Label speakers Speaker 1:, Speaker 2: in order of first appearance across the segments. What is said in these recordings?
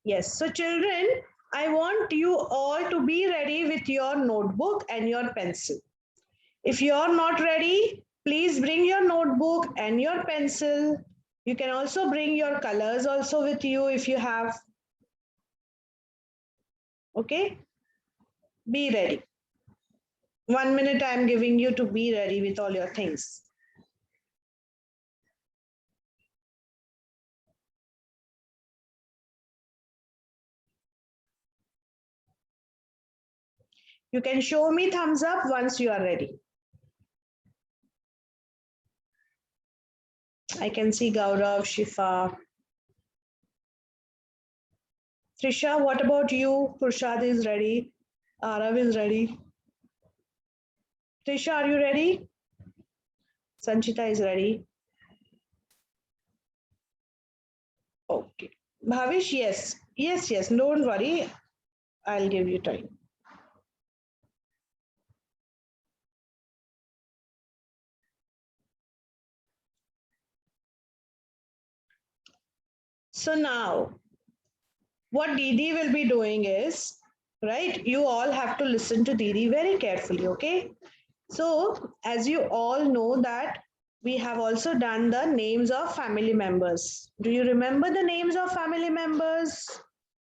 Speaker 1: Yes. So children, I want you all to be ready with your notebook and your pencil. If you're not ready, please bring your notebook and your pencil. You can also bring your colors also with you if you have. Okay? Be ready. 1 minute I am giving you to be ready with all your things. You can show me thumbs up once you are ready. I can see Gaurav, Shifa. Trisha, what about you? Purshad is ready. Arav is ready. Trisha, are you ready? Sanchita is ready. Okay. Bhavish, yes. Yes, yes. Don't worry. I'll give you time. So now, what Didi will be doing is, right, you all have to listen to Didi very carefully, okay? So, as you all know that we have also done the names of family members. Do you remember the names of family members?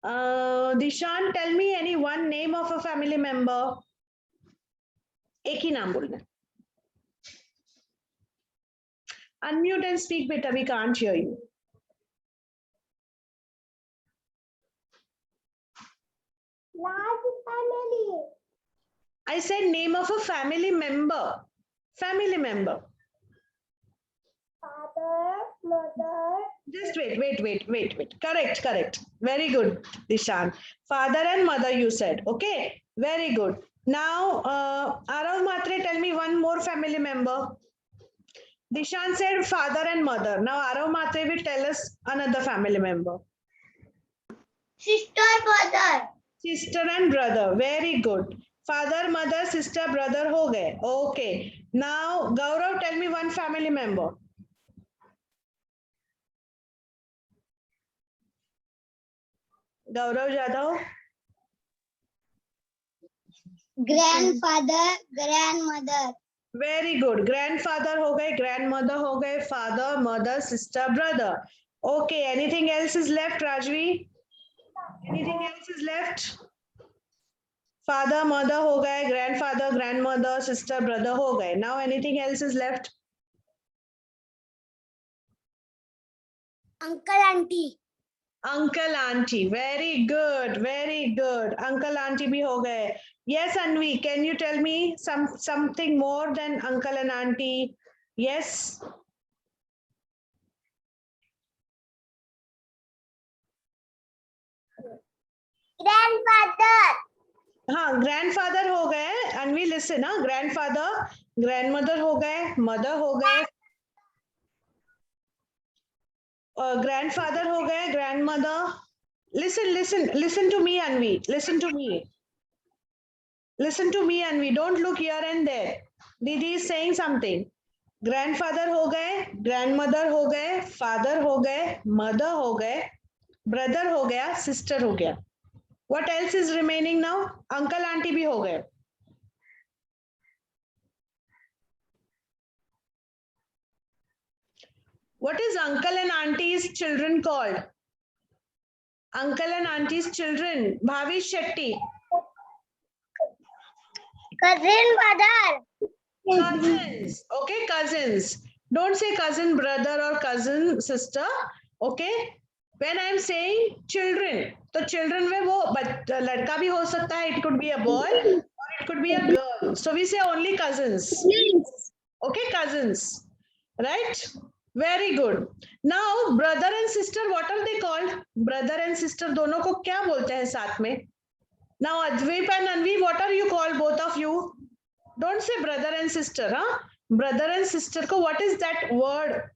Speaker 1: Dishan, tell me any one name of a family member. एक ही नाम बोलना. Unmute and speak, beta. We can't hear you.
Speaker 2: Large family.
Speaker 1: I said name of a family member. Family member.
Speaker 2: Father, mother.
Speaker 1: Just wait. Correct. Very good, Dishan. Father and mother, you said. Okay, very good. Now, Arav Matre, tell me one more family member. Dishan said father and mother. Now, Arav Matre will tell us another family member.
Speaker 2: Sister, brother.
Speaker 1: Sister and brother. Very good. Father, mother, sister, brother हो गए. Okay. Now, Gaurav, tell me one family member. Gaurav Jadhav.
Speaker 2: Grandfather, grandmother.
Speaker 1: Very good. Grandfather हो गए, grandmother हो गए, father, mother, sister, brother. Okay. Anything else is left, Rajvi? Anything else is left? Father, mother हो गए, grandfather, grandmother, sister, brother हो गए. Now anything else is left?
Speaker 2: Uncle, auntie.
Speaker 1: Uncle, auntie. Very good. Uncle, auntie भी हो गए. Yes, Anvi, can you tell me something more than uncle and auntie? Yes.
Speaker 2: Grandfather.
Speaker 1: हाँ, grandfather हो गए. Anvi, listen, हाँ, grandfather, grandmother हो गए, mother हो गए, grandfather हो गए, grandmother. Listen to me, Anvi. Listen to me, Anvi. Don't look here and there. Didi is saying something. Grandfather हो गए, grandmother हो गए, father हो गए, mother हो गए, brother हो गया, sister हो गया. What else is remaining now? Uncle, auntie भी हो गए. What is uncle and auntie's children called? Uncle and auntie's children. Bhavish Shetty.
Speaker 2: Cousin, brother.
Speaker 1: Cousins. Okay, cousins. Don't say cousin brother or cousin sister. Okay. When I am saying children, तो children में वो लड़का भी हो सकता है. It could be a boy or it could be a girl. So we say only cousins. Okay, cousins. Right? Very good. Now, brother and sister, what are they called? Brother and sister दोनों को क्या बोलते हैं साथ में? Now, Advip and Anvi, what are you called, both of you? Don't say brother and sister, huh? Brother and sister ko, what is that word?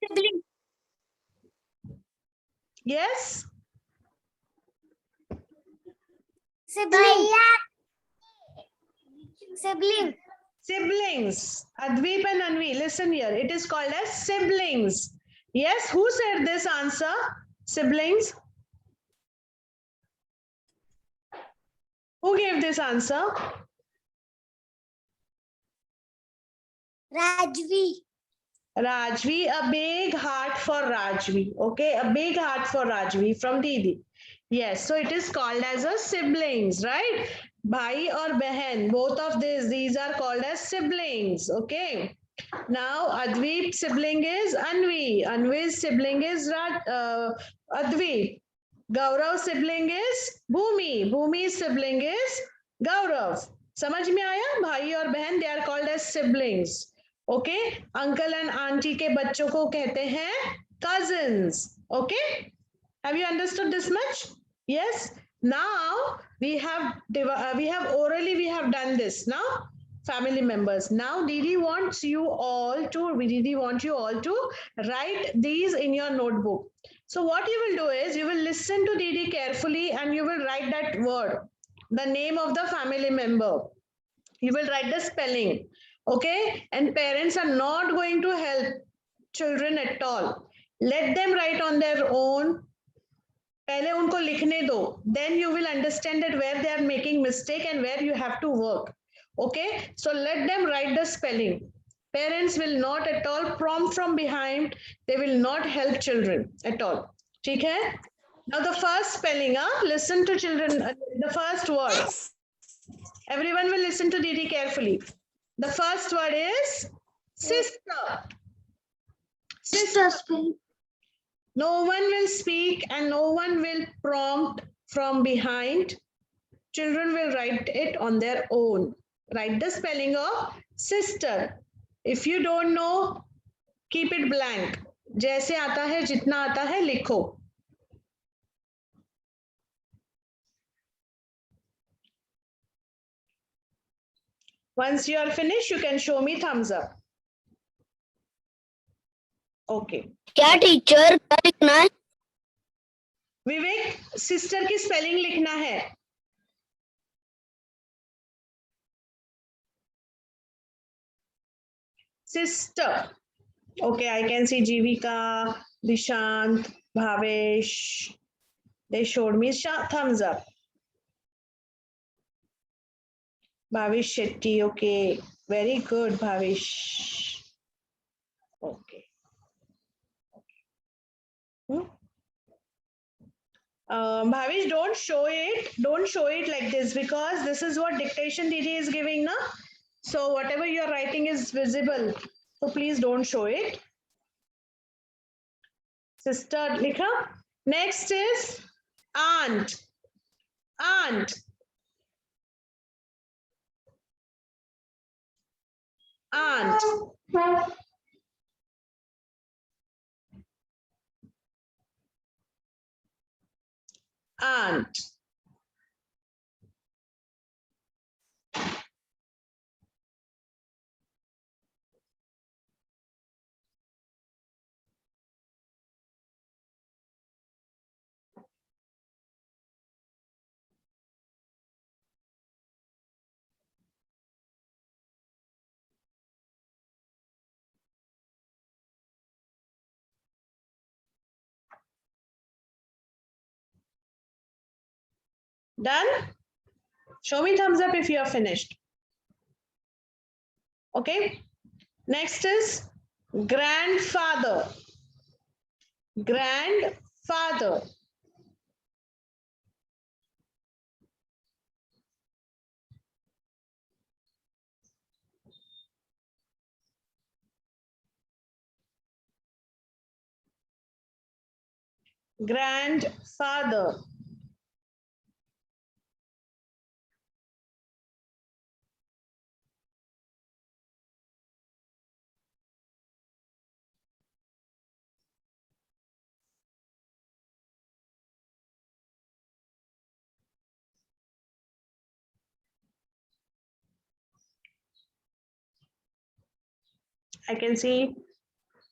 Speaker 2: Sibling.
Speaker 1: Yes?
Speaker 2: Sibling. Sibling.
Speaker 1: Siblings. Advip and Anvi, listen here. It is called as siblings. Yes, who said this answer? Siblings. Who gave this answer?
Speaker 2: Rajvi.
Speaker 1: Rajvi, a big heart for Rajvi. Okay, a big heart for Rajvi from Didi. Yes, so it is called as a siblings, right? Bhai or Behan, both of these are called as siblings. Okay. Now Advip's sibling is Anvi. Anvi's sibling is Advip. Gaurav's sibling is Bhumi. Bhumi's sibling is Gaurav. समझ में आया? भाई और बहन, they are called as siblings. Okay, uncle and auntie के बच्चों को कहते हैं cousins. Okay, have you understood this much? Yes. Now we have orally we have done this. Now family members. Now Didi wants you all to write these in your notebook. So what you will do is you will listen to Didi carefully and you will write that word, the name of the family member. You will write the spelling. Okay, and parents are not going to help children at all. Let them write on their own. पहले उनको लिखने दो, then you will understand that where they are making mistake and where you have to work. Okay, so let them write the spelling. Parents will not at all prompt from behind. They will not help children at all. ठीक है? Now the first spelling, listen to children, the first word. Everyone will listen to Didi carefully. The first word is sister.
Speaker 2: Sister spelling.
Speaker 1: No one will speak and no one will prompt from behind. Children will write it on their own. Write the spelling of sister. If you don't know, keep it blank. जैसे आता है, जितना आता है, लिखो. Once you are finished, you can show me thumbs up. Okay.
Speaker 2: क्या teacher क्या लिखना है?
Speaker 1: विवेक, सिस्टर की स्पेलिंग लिखना है. Sister. Okay, I can see Jivika, Dishant, Bhavesh. They showed me thumbs up. Bhavesh Shetty, okay. Very good, Bhavesh. Okay. Bhavesh, don't show it like this, because this is what dictation Didi is giving now. So whatever you are writing is visible. So please don't show it. Sister likha. Next is aunt. Aunt. Aunt. Aunt. Done? Show me thumbs up if you are finished. Okay. Next is grandfather. Grandfather. Grandfather. I can see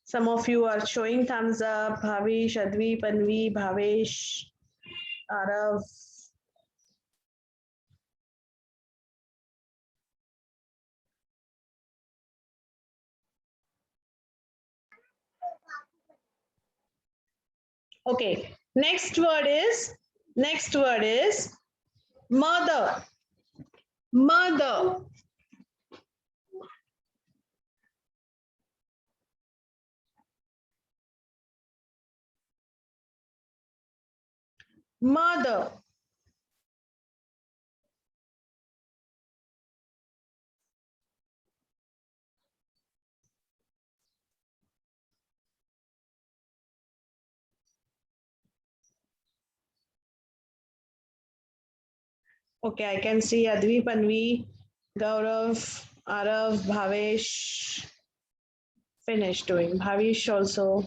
Speaker 1: some of you are showing thumbs up. Bhavish, Advi, Panvi, Bhavesh, Arav. Okay, next word is mother. Mother. Mother. Okay, I can see Advi, Panvi, Gaurav, Arav, Bhavesh. Finished doing. Bhavish also.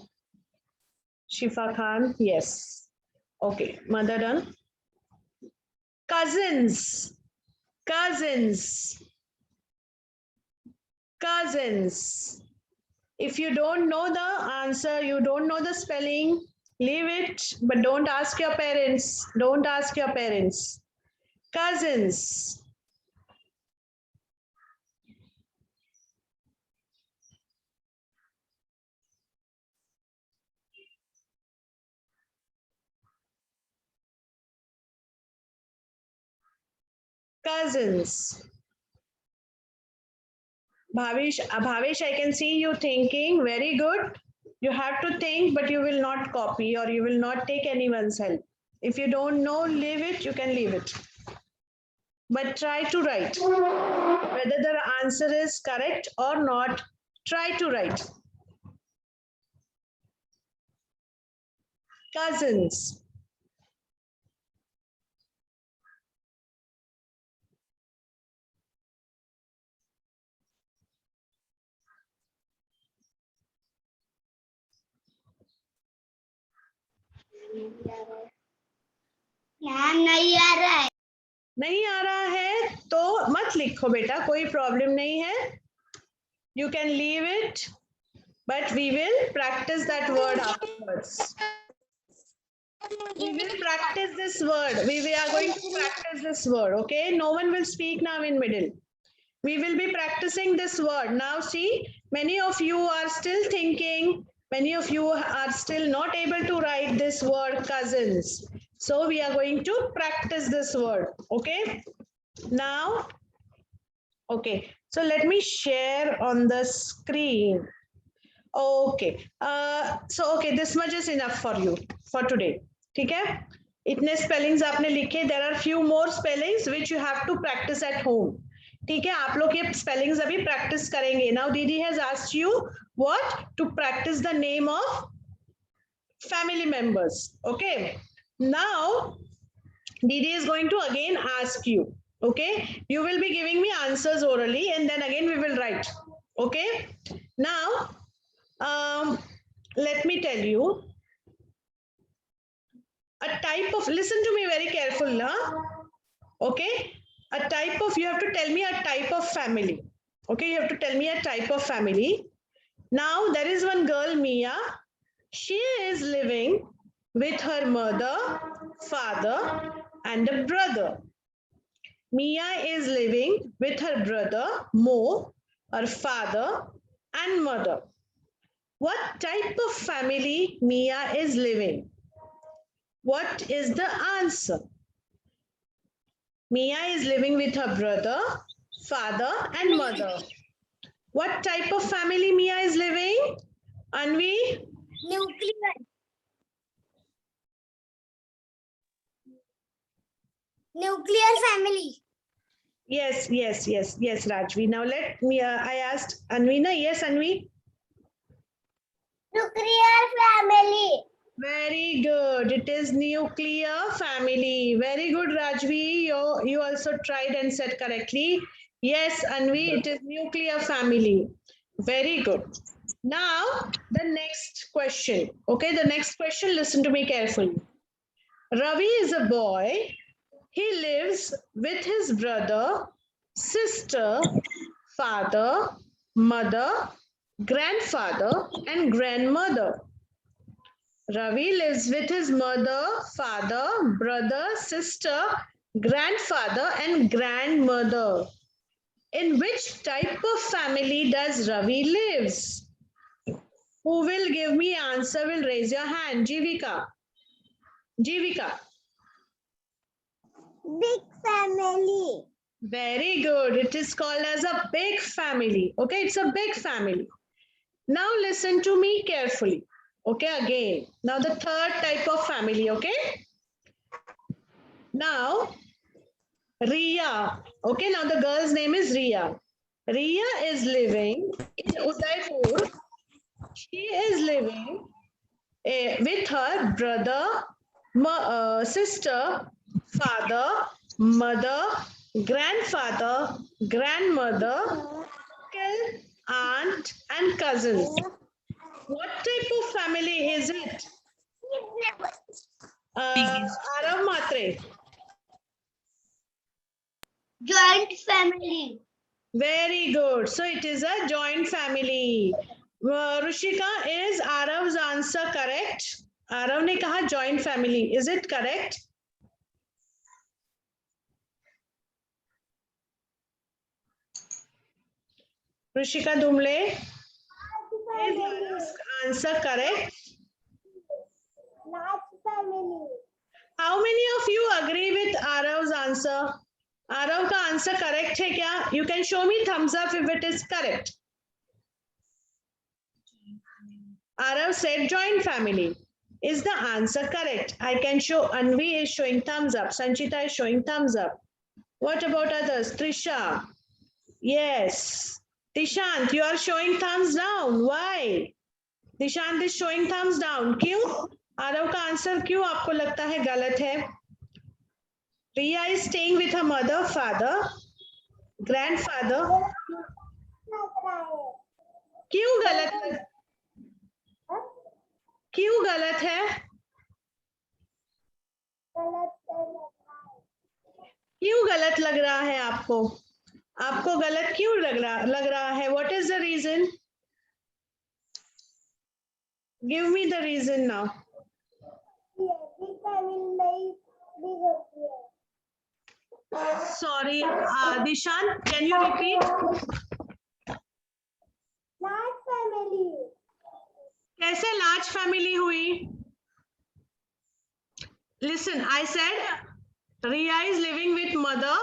Speaker 1: Shifa Khan, yes. Okay, mother done. Cousins. Cousins. Cousins. If you don't know the answer, you don't know the spelling, leave it, but don't ask your parents. Don't ask your parents. Cousins. Cousins. Bhavish, I can see you thinking. Very good. You have to think, but you will not copy or you will not take anyone's help. If you don't know, leave it, you can leave it. But try to write. Whether the answer is correct or not, try to write. Cousins.
Speaker 2: नहीं आ रहा है
Speaker 1: नहीं आ रहा है तो मत लिखो बेटा, कोई प्रॉब्लम नहीं है. You can leave it, but we will practice that word afterwards. We will practice this word. We are going to practice this word. Okay, no one will speak now in middle. We will be practicing this word. Now see, many of you are still thinking, many of you are still not able to write this word cousins. So we are going to practice this word. Okay, now, okay, so let me share on the screen. Okay, so okay, this much is enough for you for today. ठीक है, इतने spellings आपने लिखे. There are few more spellings which you have to practice at home. ठीक है, आप लोग ये spellings अभी practice करेंगे. Now Didi has asked you what to practice the name of family members. Okay, now Didi is going to again ask you. Okay, you will be giving me answers orally and then again we will write. Okay, now let me tell you a type of, listen to me very carefully, huh? Okay, a type of, you have to tell me a type of family. Okay, you have to tell me a type of family. Now there is one girl, Mia. She is living with her mother, father and a brother. Mia is living with her brother Mo, her father and mother. What type of family Mia is living? What is the answer? Mia is living with her brother, father and mother. What type of family Mia is living? Anvi?
Speaker 2: Nuclear nuclear family
Speaker 1: Yes, Rajvi. Now let me, I asked Anvi, yes, Anvi?
Speaker 2: Nuclear family
Speaker 1: Very good. It is nuclear family. Very good, Rajvi. You also tried and said correctly. Yes, Anvi, it is nuclear family. Very good. Now, the next question. Okay, the next question, listen to me carefully. Ravi is a boy. He lives with his brother, sister, father, mother, grandfather, and grandmother. Ravi lives with his mother, father, brother, sister, grandfather, and grandmother. In which type of family does Ravi lives? Who will give me answer will raise your hand. Jivika. Jivika.
Speaker 2: Big family
Speaker 1: Very good. It is called as a big family. Okay, it's a big family. Now listen to me carefully. Okay, again. Now the third type of family, okay? Now, Riya. Okay, now the girl's name is Riya. Riya is living in Udaipur. She is living with her brother, sister, father, mother, grandfather, grandmother, uncle, aunt, and cousins. What type of family is it? Arav Matre.
Speaker 2: Joint family.
Speaker 1: Very good. So it is a joint family. Rushika, is Arav's answer correct? Arav ने कहा joint family. Is it correct? Rushika Dumle, is Arav's answer correct?
Speaker 2: Large family.
Speaker 1: How many of you agree with Arav's answer? Arav का answer correct है क्या? You can show me thumbs up if it is correct. Arav said joint family. Is the answer correct? I can show. Anvi is showing thumbs up. Sanchita is showing thumbs up. What about others? Trisha. Yes. Dishant, you are showing thumbs down. Why? Dishant is showing thumbs down. क्यों? आरव का answer क्यों आपको लगता है गलत है? Riya is staying with her mother, father, grandfather. क्यों गलत है? क्यों गलत है? क्यों गलत लग रहा है आपको? आपको गलत क्यों लग रहा है? What is the reason? Give me the reason now. Sorry, Dishant, can you repeat?
Speaker 2: Large family.
Speaker 1: कैसे large family हुई? Listen, I said Riya is living with mother,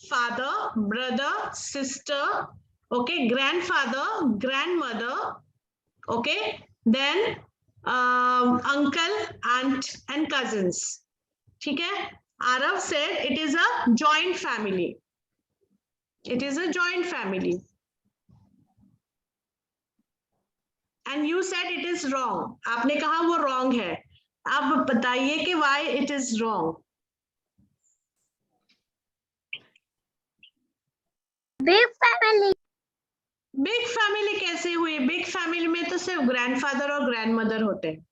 Speaker 1: father, brother, sister, okay, grandfather, grandmother, okay, then uncle, aunt, and cousins. ठीक है? Arav said it is a joint family. It is a joint family. And you said it is wrong. आपने कहा वो wrong है. अब बताइए कि why it is wrong.
Speaker 2: Big family.
Speaker 1: Big family कैसे हुई? Big family में तो सिर्फ grandfather और grandmother होते हैं.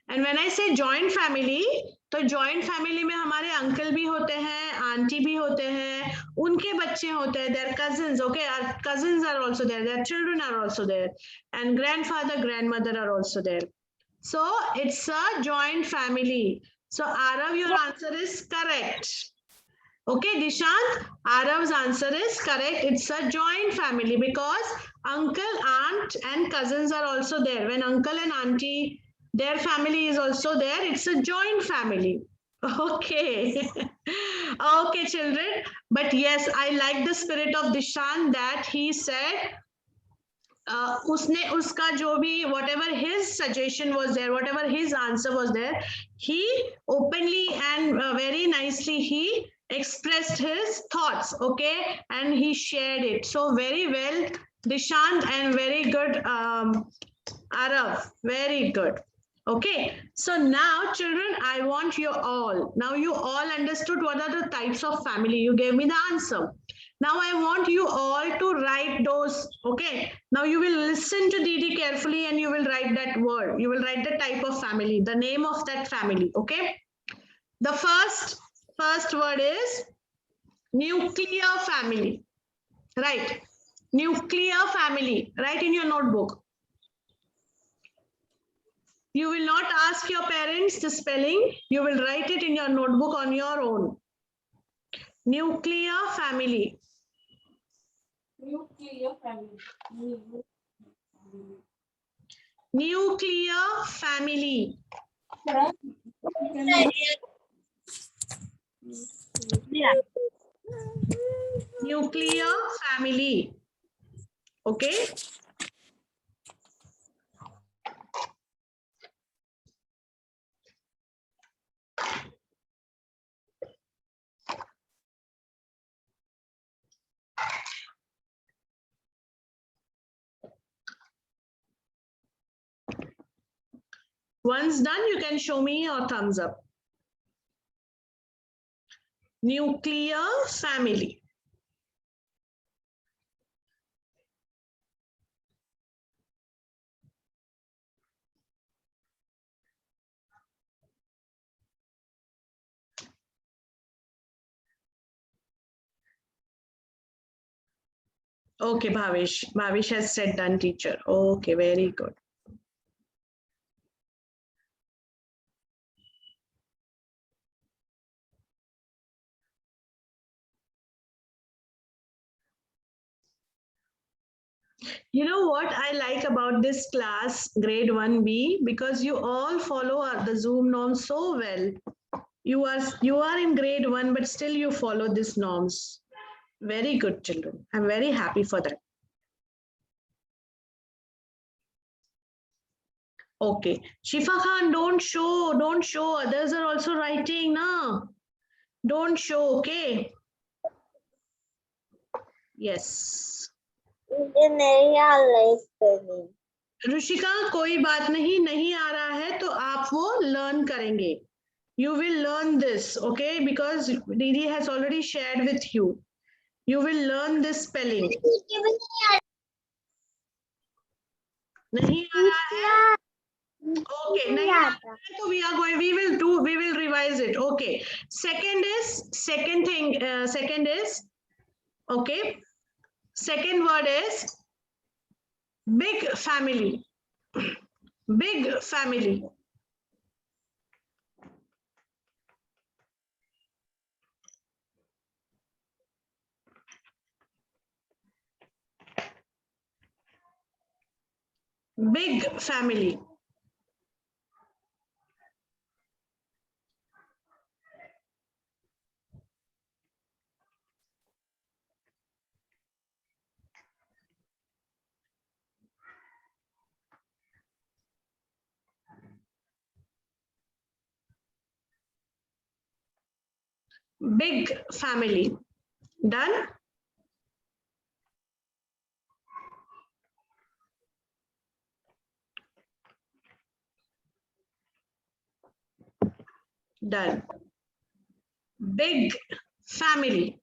Speaker 1: And when I say joint family, तो joint family में हमारे uncle भी होते हैं, auntie भी होते हैं, उनके बच्चे होते हैं, their cousins, okay, our cousins are also there, their children are also there, and grandfather, grandmother are also there. So it's a joint family. So Arav, your answer is correct. Okay, Dishant, Arav's answer is correct. It's a joint family because uncle, aunt, and cousins are also there. When uncle and auntie, their family is also there. It's a joint family. Okay. Okay, children. But yes, I like the spirit of Dishant that he said उसने उसका जो भी whatever his suggestion was there, whatever his answer was there, he openly and very nicely he expressed his thoughts, okay, and he shared it. So very well, Dishant, and very good, Arav, very good. Okay, so now children, I want you all, now you all understood what are the types of family. You gave me the answer. Now I want you all to write those, okay? Now you will listen to Didi carefully and you will write that word. You will write the type of family, the name of that family, okay? The first word is nuclear family, right? Nuclear family, write in your notebook. You will not ask your parents the spelling. You will write it in your notebook on your own. Nuclear family.
Speaker 3: Nuclear family.
Speaker 1: Nuclear family. Nuclear family. Okay. Once done, you can show me your thumbs up. Nuclear family. Okay, Bhavish. Bhavish has said done, teacher. Okay, very good. You know what I like about this class, grade 1B, because you all follow the Zoom norms so well. You are in grade 1, but still you follow these norms. Very good, children. I'm very happy for that. Okay. Shifa Khan, don't show. Others are also writing now. Don't show, okay? Yes. Rushika, कोई बात नहीं आ रहा है तो आप वो learn करेंगे. You will learn this, okay? Because Didi has already shared with you. You will learn this spelling. नहीं आ रहा है? Okay, नहीं आ रहा है तो we will revise it. Okay. Second is, okay. Second word is big family. Big family. Big family. Big family. Done? Done. Big family.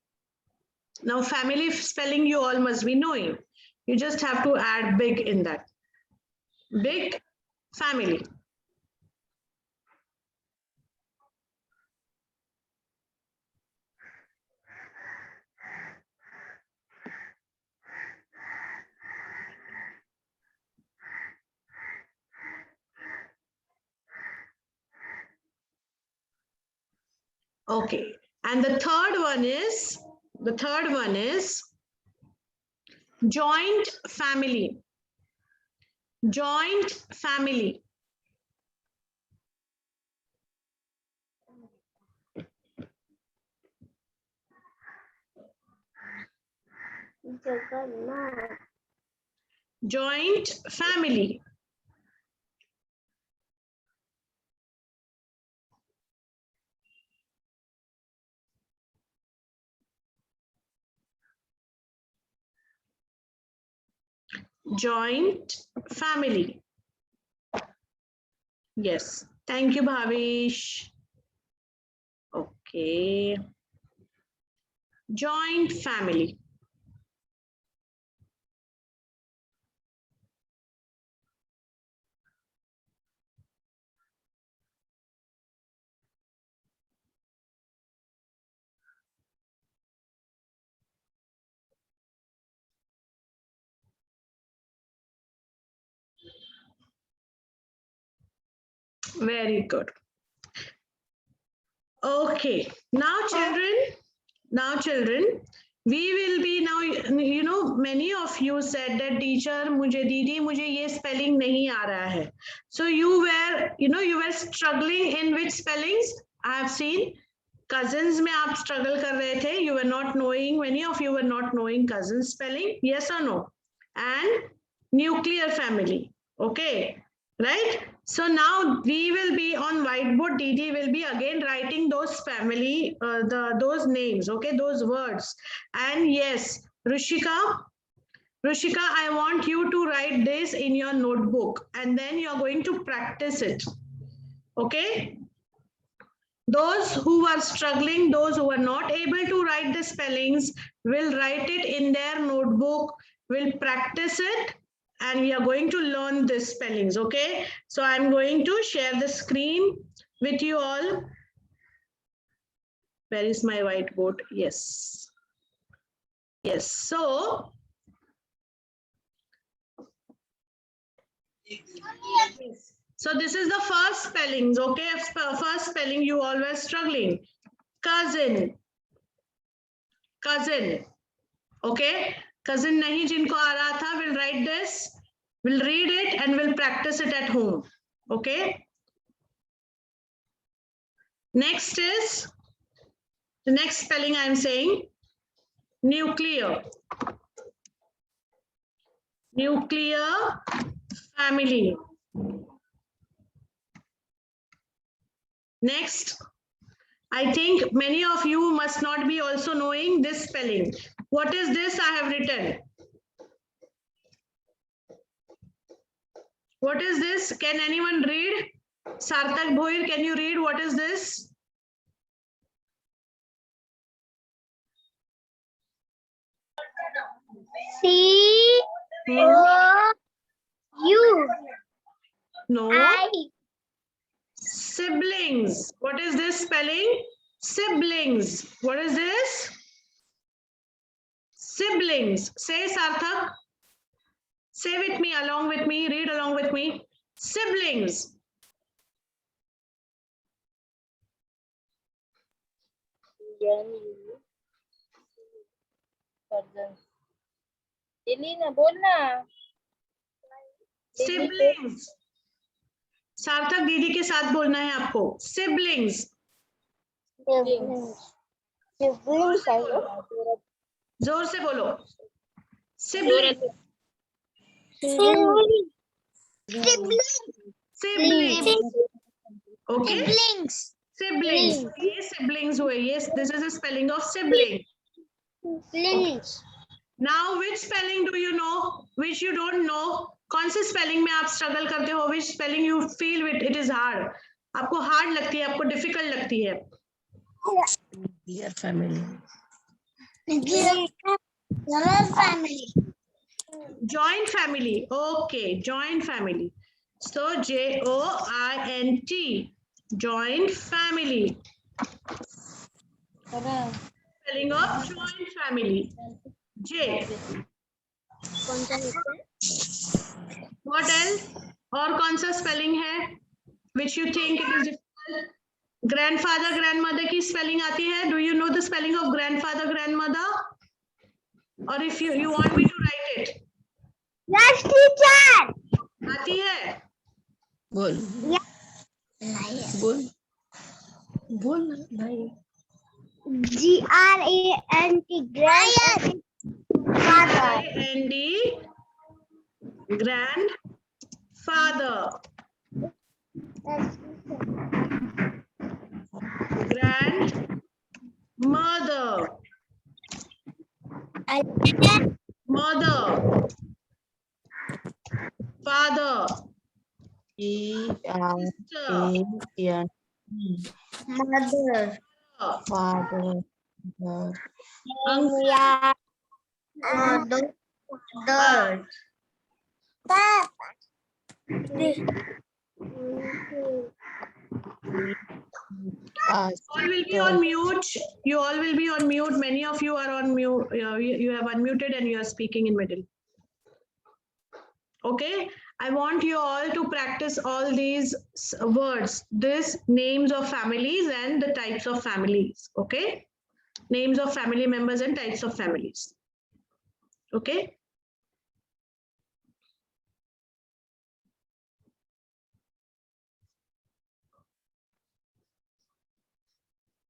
Speaker 1: Now family spelling you all must be knowing. You just have to add big in that. Big family. Okay. And the third one is joint family. Joint family. Joint family. Joint family. Yes. Thank you, Bhavish. Okay. Joint family. Very good. Okay. Now children, we will be now, you know, many of you said that teacher, Didi, mujhe ye spelling nahi aa raha hai. So you were struggling in which spellings? I have seen cousins में आप struggle कर रहे थे, you were not knowing, many of you were not knowing cousins spelling, yes or no? And nuclear family, okay, right? So now we will be on whiteboard, Didi will be again writing those family, those names, okay, those words. And yes, Rushika, I want you to write this in your notebook and then you're going to practice it, okay? Those who are struggling, those who are not able to write the spellings will write it in their notebook, will practice it, and we are going to learn the spellings, okay? So I'm going to share the screen with you all. Where is my whiteboard? Yes. Yes, so so this is the first spellings, okay? First spelling you all were struggling. Cousin, cousin, okay? Cousin nahi jinko aa raha tha will write this, will read it and will practice it at home, okay? Next is, the next spelling I am saying, nuclear. Nuclear family. Next, I think many of you must not be also knowing this spelling. What is this I have written? What is this? Can anyone read? Sarthak Bhoir, can you read what is this?
Speaker 2: C-O-U.
Speaker 1: No.
Speaker 2: I.
Speaker 1: Siblings. What is this spelling? Siblings. What is this? Siblings. Say, Sarthak. Say with me, along with me, read along with me. Siblings. Siblings. सार्थक दीदी के साथ बोलना है आपको. Siblings. जोर से बोलो. Siblings. Siblings. Okay. Siblings. ये siblings हुए. Yes, this is a spelling of sibling.
Speaker 2: Siblings.
Speaker 1: Now, which spelling do you know? Which you don't know? कौन से spelling में आप struggle करते हो? Which spelling you feel it is hard? आपको hard लगती है, आपको difficult लगती है?
Speaker 3: Dear family.
Speaker 2: Family.
Speaker 1: Joint family. Okay, joint family. So Joint. Joint family. Spelling of joint family. J. What else? और कौन सा spelling है? Which you think it is difficult? Grandfather, grandmother की spelling आती है? Do you know the spelling of grandfather, grandmother? Or if you want me to write it?
Speaker 2: Yes, teacher.
Speaker 1: आती है?
Speaker 3: बोल. बोल. बोल नहीं.
Speaker 2: Grant. Grandfather.
Speaker 1: Grandfather. Grandmother. Mother. Father. Sister.
Speaker 2: Mother.
Speaker 3: Father.
Speaker 1: Uncle.
Speaker 2: Mother. Papa.
Speaker 1: All will be on mute. You all will be on mute. Many of you are on mute. You have unmuted and you are speaking in middle. Okay. I want you all to practice all these words, these names of families and the types of families. Okay. Names of family members and types of families. Okay.